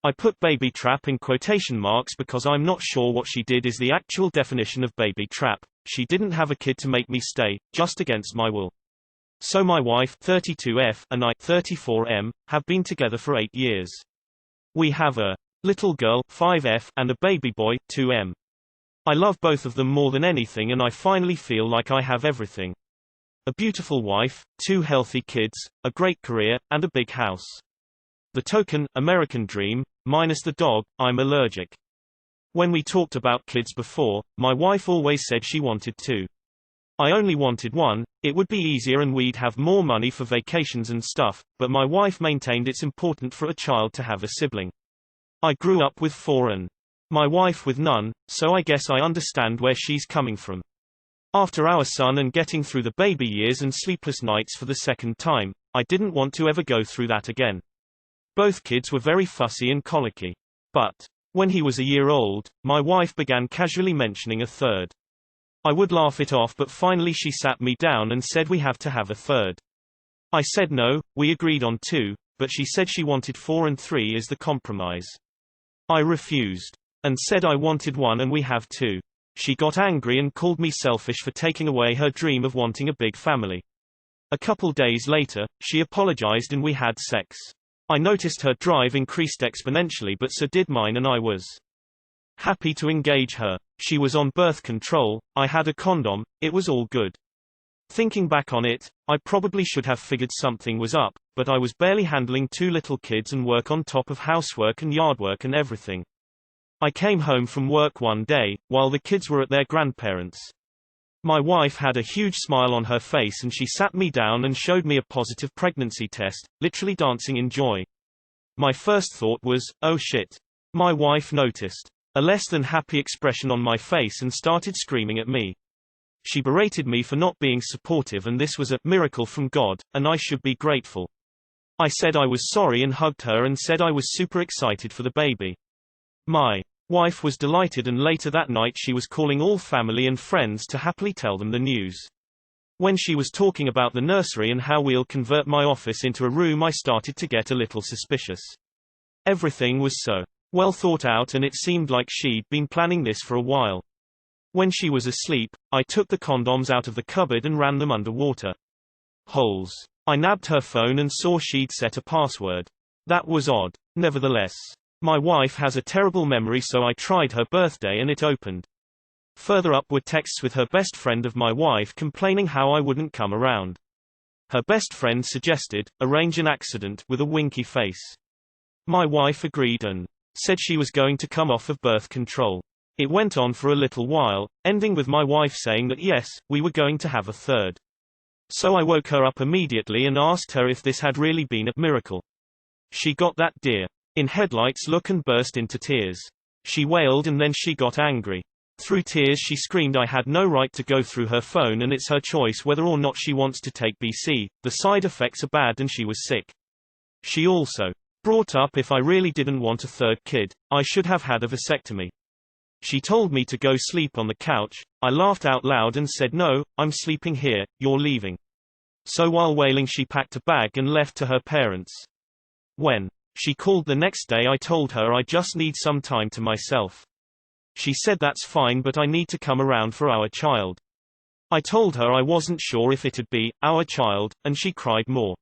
I put baby trap in quotation marks because I'm not sure what she did is the actual definition of baby trap. She didn't have a kid to make me stay, just against my will. So my wife 32F and I 34M have been together for 8 years. We have a little girl 5F and a baby boy 2M. I love both of them more than anything and I finally feel like I have everything. A beautiful wife, 2 healthy kids, a great career, and a big house. The token American dream, minus the dog, I'm allergic. When we talked about kids before, my wife always said she wanted 2. I only wanted 1, it would be easier and we'd have more money for vacations and stuff, but my wife maintained it's important for a child to have a sibling. I grew up with 4 and my wife with none, so I guess I understand where she's coming from. After our son and getting through the baby years and sleepless nights for the second time, I didn't want to ever go through that again. Both kids were very fussy and colicky. But when he was a year old, my wife began casually mentioning a third. I would laugh it off, but finally she sat me down and said we have to have a third. I said no, we agreed on 2, but she said she wanted 4 and 3 as the compromise. I refused. And said I wanted 1 and we have 2. She got angry and called me selfish for taking away her dream of wanting a big family. A couple days later, she apologized and we had sex. I noticed her drive increased exponentially, but so did mine, and I was happy to engage her. She was on birth control, I had a condom, it was all good. Thinking back on it, I probably should have figured something was up, but I was barely handling 2 little kids and work on top of housework and yard work and everything. I came home from work one day, while the kids were at their grandparents'. My wife had a huge smile on her face and she sat me down and showed me a positive pregnancy test, literally dancing in joy. My first thought was, oh shit. My wife noticed a less than happy expression on my face and started screaming at me. She berated me for not being supportive and this was a miracle from God, and I should be grateful. I said I was sorry and hugged her and said I was super excited for the baby. My wife was delighted, and later that night she was calling all family and friends to happily tell them the news. When she was talking about the nursery and how we'll convert my office into a room, I started to get a little suspicious. Everything was so well thought out and it seemed like she'd been planning this for a while. When she was asleep, I took the condoms out of the cupboard and ran them under water holes. I nabbed her phone and saw she'd set a password. That was odd. Nevertheless, my wife has a terrible memory, so I tried her birthday and it opened. Further up were texts with her best friend of my wife complaining how I wouldn't come around. Her best friend suggested, arrange an accident, with a winky face. My wife agreed and said she was going to come off of birth control. It went on for a little while, ending with my wife saying that yes, we were going to have a third. So I woke her up immediately and asked her if this had really been a miracle. She got that deer in headlights look and burst into tears. She wailed and then she got angry. Through tears she screamed I had no right to go through her phone and it's her choice whether or not she wants to take BC, the side effects are bad and she was sick. She also brought up if I really didn't want a third kid, I should have had a vasectomy. She told me to go sleep on the couch. I laughed out loud and said no, I'm sleeping here, you're leaving. So while wailing she packed a bag and left to her parents. When she called the next day I told her I just need some time to myself. She said that's fine but I need to come around for our child. I told her I wasn't sure if it'd be our child, and she cried more.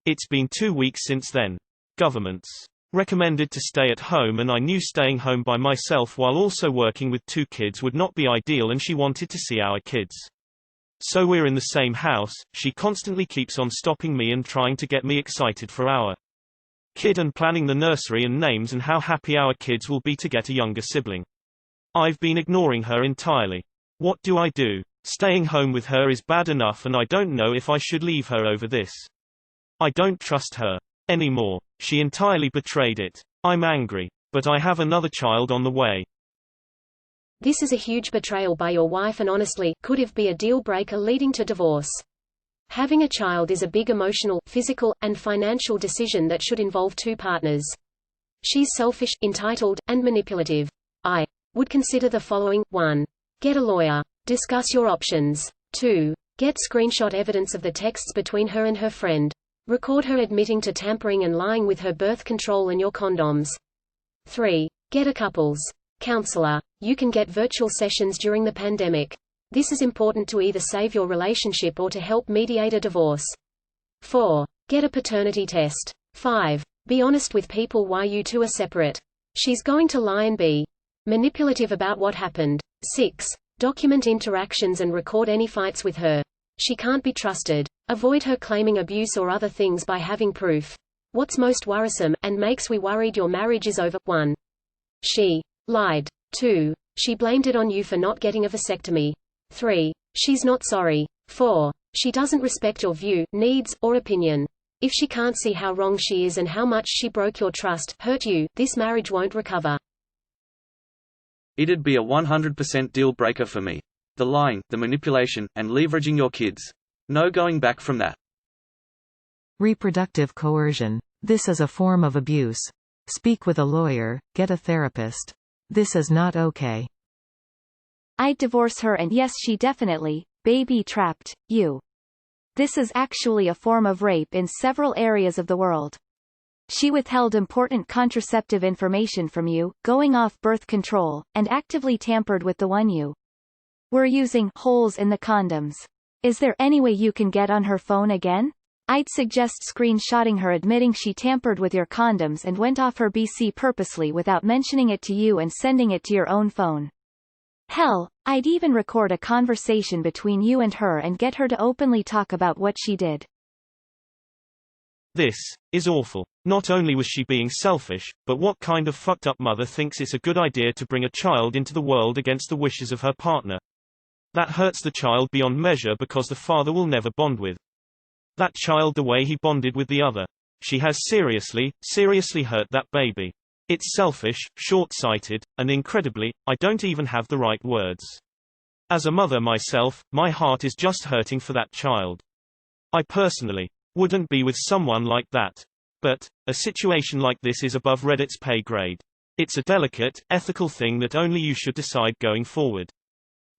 It's been 2 weeks since then. Governments recommended to stay at home and I knew staying home by myself while also working with 2 kids would not be ideal and she wanted to see our kids. So we're in the same house, she constantly keeps on stopping me and trying to get me excited for our kid and planning the nursery and names and how happy our kids will be to get a younger sibling. I've been ignoring her entirely. What do I do? Staying home with her is bad enough and I don't know if I should leave her over this. I don't trust her anymore. She entirely betrayed it. I'm angry. But I have another child on the way. This is a huge betrayal by your wife and honestly, could have been a deal breaker leading to divorce. Having a child is a big emotional, physical, and financial decision that should involve 2 partners. She's selfish, entitled, and manipulative. I would consider the following: 1. Get a lawyer. Discuss your options. 2. Get screenshot evidence of the texts between her and her friend. Record her admitting to tampering and lying with her birth control and your condoms. 3. Get a couples counselor. You can get virtual sessions during the pandemic. This is important to either save your relationship or to help mediate a divorce. 4. Get a paternity test. 5. Be honest with people why you two are separate. She's going to lie and be manipulative about what happened. 6. Document interactions and record any fights with her. She can't be trusted. Avoid her claiming abuse or other things by having proof. What's most worrisome, and makes we worried your marriage is over? 1. She lied. 2. She blamed it on you for not getting a vasectomy. 3. She's not sorry. 4. She doesn't respect your view, needs, or opinion. If she can't see how wrong she is and how much she broke your trust, hurt you, this marriage won't recover. It'd be a 100% deal breaker for me. The lying, the manipulation, and leveraging your kids. No going back from that. Reproductive coercion. This is a form of abuse. Speak with a lawyer, get a therapist. This is not okay. I'd divorce her, and yes, she definitely baby-trapped you. This is actually a form of rape in several areas of the world. She withheld important contraceptive information from you, going off birth control, and actively tampered with the one you were using. Holes in the condoms. Is there any way you can get on her phone again? I'd suggest screenshotting her admitting she tampered with your condoms and went off her BC purposely without mentioning it to you and sending it to your own phone. Hell, I'd even record a conversation between you and her and get her to openly talk about what she did. This is awful. Not only was she being selfish, but what kind of fucked up mother thinks it's a good idea to bring a child into the world against the wishes of her partner? That hurts the child beyond measure because the father will never bond with that child the way he bonded with the other. She has seriously hurt that baby. It's selfish, short-sighted, and incredibly, I don't even have the right words. As a mother myself, my heart is just hurting for that child. I personally wouldn't be with someone like that. But a situation like this is above Reddit's pay grade. It's a delicate, ethical thing that only you should decide going forward.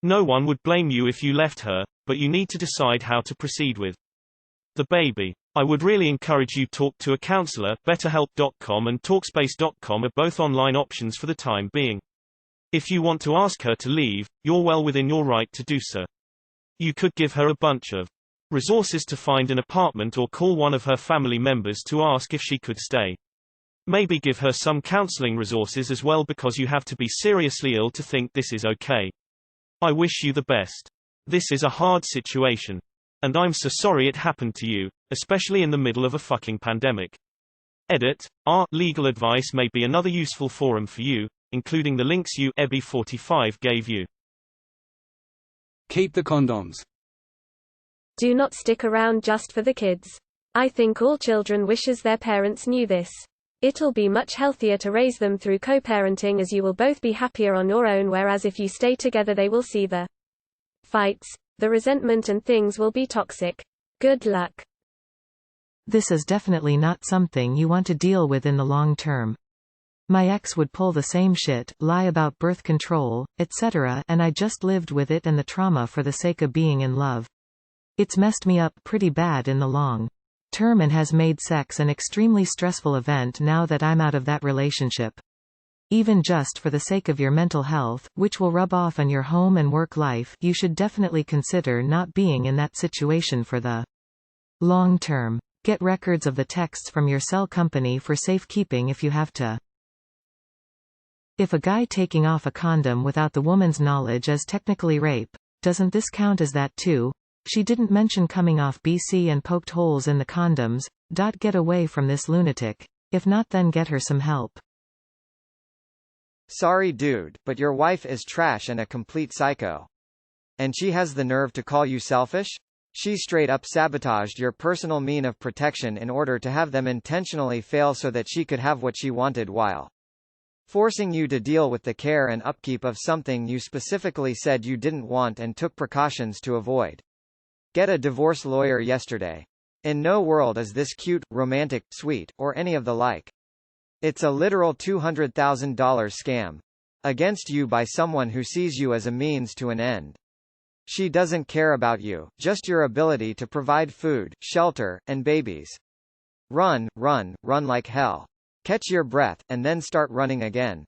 No one would blame you if you left her, but you need to decide how to proceed with the baby. I would really encourage you talk to a counselor. BetterHelp.com and Talkspace.com are both online options for the time being. If you want to ask her to leave, you're well within your right to do so. You could give her a bunch of resources to find an apartment or call one of her family members to ask if she could stay. Maybe give her some counseling resources as well, because you have to be seriously ill to think this is okay. I wish you the best. This is a hard situation. And I'm so sorry it happened to you, especially in the middle of a fucking pandemic. Edit. Legal advice may be another useful forum for you, including the links you Ebby45 gave you. Keep the condoms. Do not stick around just for the kids. I think all children wishes their parents knew this. It'll be much healthier to raise them through co-parenting, as you will both be happier on your own, whereas if you stay together they will see the fights, the resentment, and things will be toxic. Good luck. This is definitely not something you want to deal with in the long term. My ex would pull the same shit, lie about birth control, etc., and I just lived with it and the trauma for the sake of being in love. It's messed me up pretty bad in the long term and has made sex an extremely stressful event now that I'm out of that relationship. Even just for the sake of your mental health, which will rub off on your home and work life, you should definitely consider not being in that situation for the long term. Get records of the texts from your cell company for safekeeping if you have to. If a guy taking off a condom without the woman's knowledge is technically rape, doesn't this count as that too? She didn't mention coming off BC and poked holes in the condoms. Get away from this lunatic. If not, then get her some help. Sorry dude, but your wife is trash and a complete psycho. And she has the nerve to call you selfish? She straight up sabotaged your personal mean of protection in order to have them intentionally fail so that she could have what she wanted, while forcing you to deal with the care and upkeep of something you specifically said you didn't want and took precautions to avoid. Get a divorce lawyer yesterday. In no world is this cute, romantic, sweet, or any of the like. It's a literal $200,000 scam against you by someone who sees you as a means to an end. She doesn't care about you, just your ability to provide food, shelter, and babies. Run, run, run like hell. Catch your breath, and then start running again.